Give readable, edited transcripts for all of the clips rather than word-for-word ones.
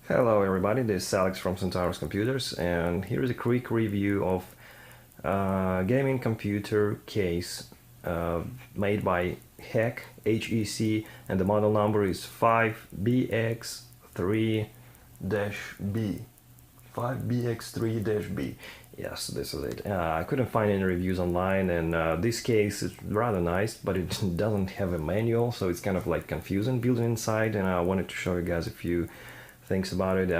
Hello everybody, this is Alex from Centaurus Computers, and here is a quick review of gaming computer case made by HEC, HEC, and the model number is 5BX3-B. 5BX3-B. Yes, this is it. I couldn't find any reviews online, and this case is rather nice, but it doesn't have a manual, so it's kind of like confusing built inside, and I wanted to show you guys a few things about it.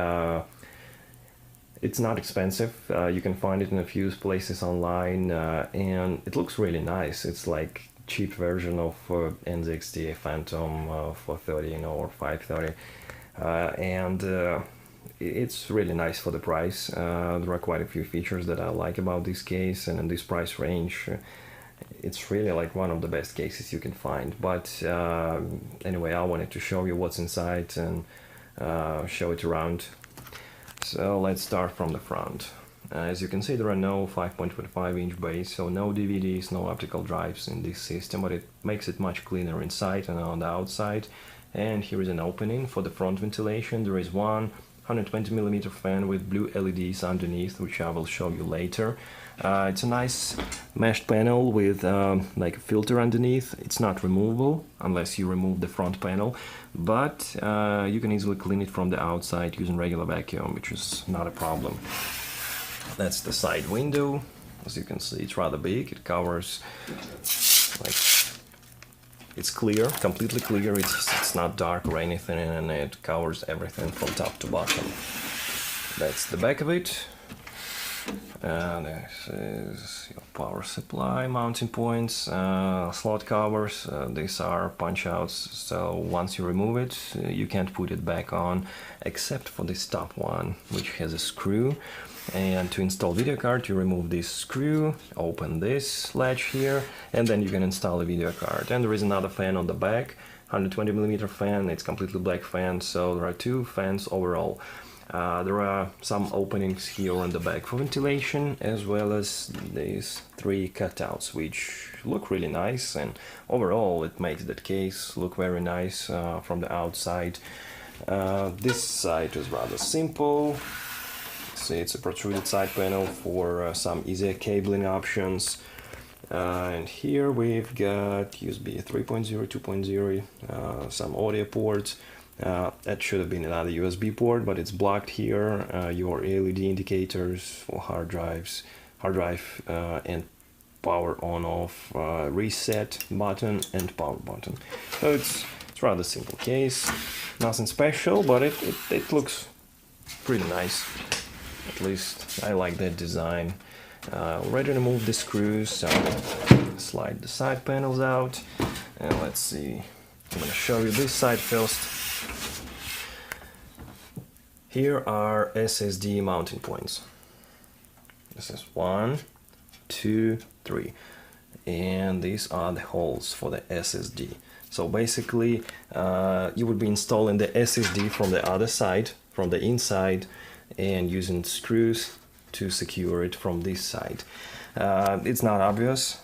It's not expensive. You can find it in a few places online, and it looks really nice. It's like cheap version of NZXT Phantom 430, or 530, and it's really nice for the price. There are quite a few features that I like about this case, and in this price range, it's really like one of the best cases you can find. But anyway, I wanted to show you what's inside and show it around. So let's start from the front. As you can see, there are no 5.25-inch bays, so no DVDs, no optical drives in this system, but it makes it much cleaner inside and on the outside. And here is an opening for the front ventilation. There is one 120mm fan with blue LEDs underneath, which I will show you later. It's a nice meshed panel with like a filter underneath. It's not removable unless you remove the front panel, but you can easily clean it from the outside using regular vacuum, which is not a problem. That's the side window. As you can see, it's rather big. It covers, like, it's clear, completely clear. It's not dark or anything, and it covers everything from top to bottom. That's the back of it. This is your power supply, mounting points, slot covers. These are punch outs, so once you remove it, you can't put it back on, except for this top one, which has a screw. And to install video card, you remove this screw, open this latch here, and then you can install a video card. And there is another fan on the back, 120mm fan. It's completely black fan, so there are two fans overall. There are some openings here on the back for ventilation, as well as these three cutouts, which look really nice, and overall it makes that case look very nice from the outside. This side is rather simple. See, it's a protruded side panel for some easier cabling options. And here we've got USB 3.0, 2.0, some audio ports. That should have been another USB port, but it's blocked here. Your LED indicators for hard drive and power on/off, reset button and power button. So it's rather simple case, nothing special, but it looks pretty nice. At least I like that design. Ready to remove the screws, so slide the side panels out, and let's see. I'm gonna show you this side first. Here are Ssd mounting points. This is 1, 2, 3, and these are the holes for the SSD. So basically, you would be installing the SSD from the other side, from the inside, and using screws to secure it from this side. It's not obvious,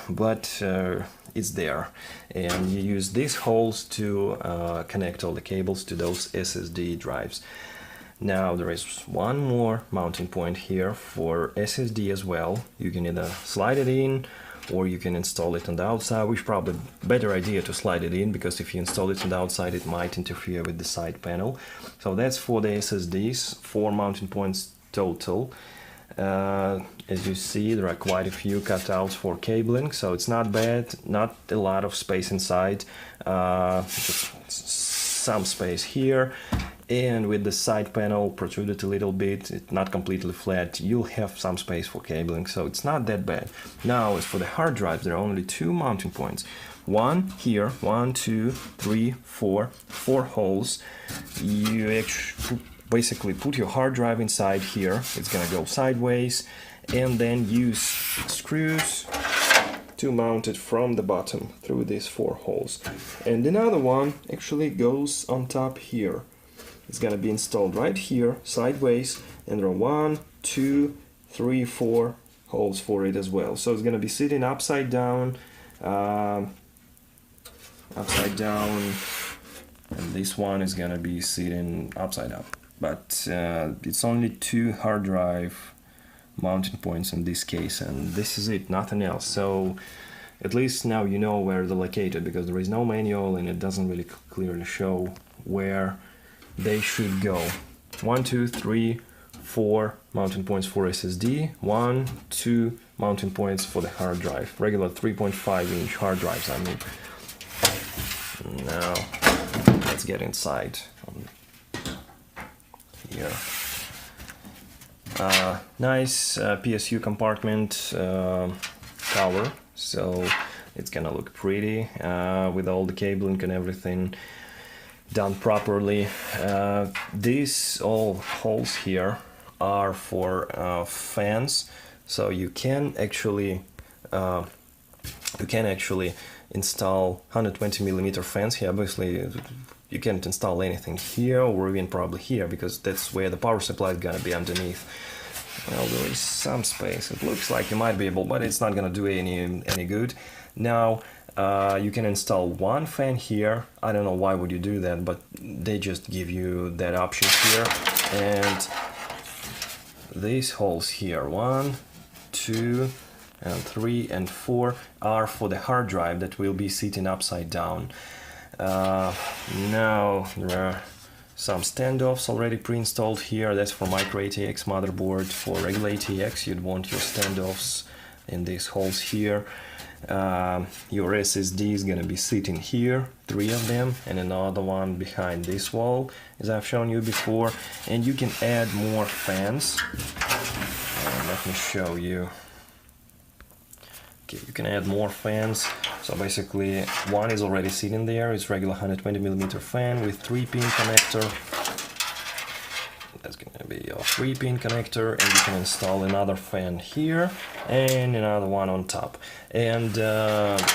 but it's there, and you use these holes to connect all the cables to those SSD drives. Now there is one more mounting point here for SSD as well. You can either slide it in, or you can install it on the outside, which is probably a better idea to slide it in, because if you install it on the outside, it might interfere with the side panel. So that's for the SSDs, 4 mounting points total. As you see, there are quite a few cutouts for cabling, so it's not bad, not a lot of space inside, just some space here. And with the side panel protruded a little bit, it's not completely flat, you'll have some space for cabling, so it's not that bad. Now, as for the hard drives, there are only 2 mounting points. One here, 1, 2, 3, 4 holes. You basically put your hard drive inside here, it's gonna go sideways, and then use screws to mount it from the bottom through these 4 holes. And another one actually goes on top here. It's gonna be installed right here, sideways, and there are 1, 2, 3, 4 holes for it as well. So it's gonna be sitting upside down, and this one is gonna be sitting upside up. but it's only 2 hard drive mounting points in this case, and this is it, nothing else. So at least now you know where they're located, because there is no manual and it doesn't really clearly show where they should go. 1, 2, 3, 4 mounting points for SSD, 1, 2 mounting points for the hard drive, regular 3.5-inch hard drives, I mean. Now let's get inside here. Nice PSU compartment cover, so it's gonna look pretty with all the cabling and everything done properly. These all holes here are for fans, so you can actually install 120mm fans here. Obviously you can't install anything here or even probably here, because that's where the power supply is gonna be underneath. Well, there is some space. It looks like you might be able, but it's not gonna do any good. Now you can install one fan here. I don't know why would you do that, but they just give you that option here. And these holes here, 1, 2, and 3 and 4 are for the hard drive that will be sitting upside down. Now there are some standoffs already pre-installed here. That's for micro-ATX motherboard. For regular ATX you'd want your standoffs in these holes here. Your SSD is gonna be sitting here, 3 of them, and another one behind this wall, as I've shown you before. And you can add more fans. Let me show you. Okay, you can add more fans. So basically one is already sitting there. It's regular 120mm fan with 3-pin connector. That's gonna be your 3-pin connector, and you can install another fan here and another one on top. And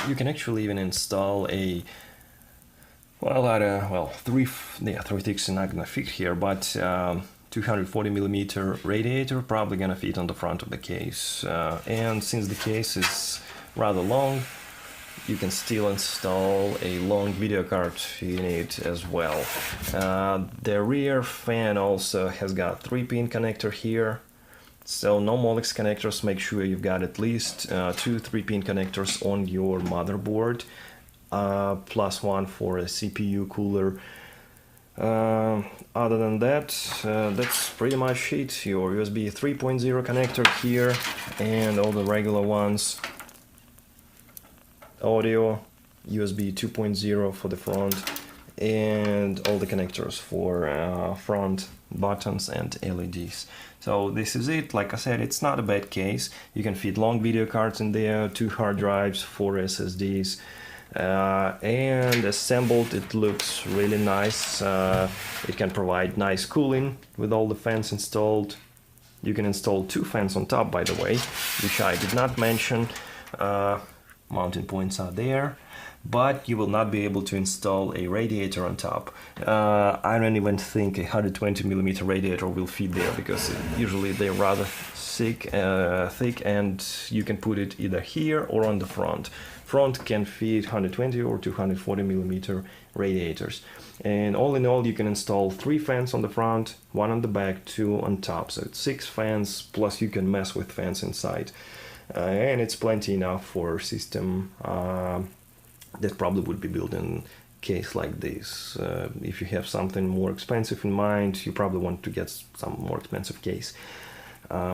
you can actually even install a 3 sticks are not gonna fit here, but 240mm radiator probably gonna fit on the front of the case. And since the case is rather long, you can still install a long video card in it as well. The rear fan also has got 3-pin connector here. So no Molex connectors. Make sure you've got at least 2 3-pin connectors on your motherboard, plus one for a CPU cooler. Other than that, that's pretty much it. Your USB 3.0 connector here and all the regular ones. Audio, USB 2.0 for the front, and all the connectors for front buttons and LEDs. So this is it. Like I said, it's not a bad case. You can fit long video cards in there, 2 hard drives, 4 SSDs. And assembled it looks really nice. It can provide nice cooling with all the fans installed. You can install 2 fans on top, by the way, which I did not mention. Mounting points are there, but you will not be able to install a radiator on top. I don't even think a 120mm radiator will fit there, because usually they're rather thick, and you can put it either here or on the front. Front can fit 120 or 240mm radiators. And all in all, you can install 3 fans on the front, 1 on the back, 2 on top. So it's 6 fans, plus you can mess with fans inside. And it's plenty enough for a system that probably would be built in a case like this. If you have something more expensive in mind, you probably want to get some more expensive case.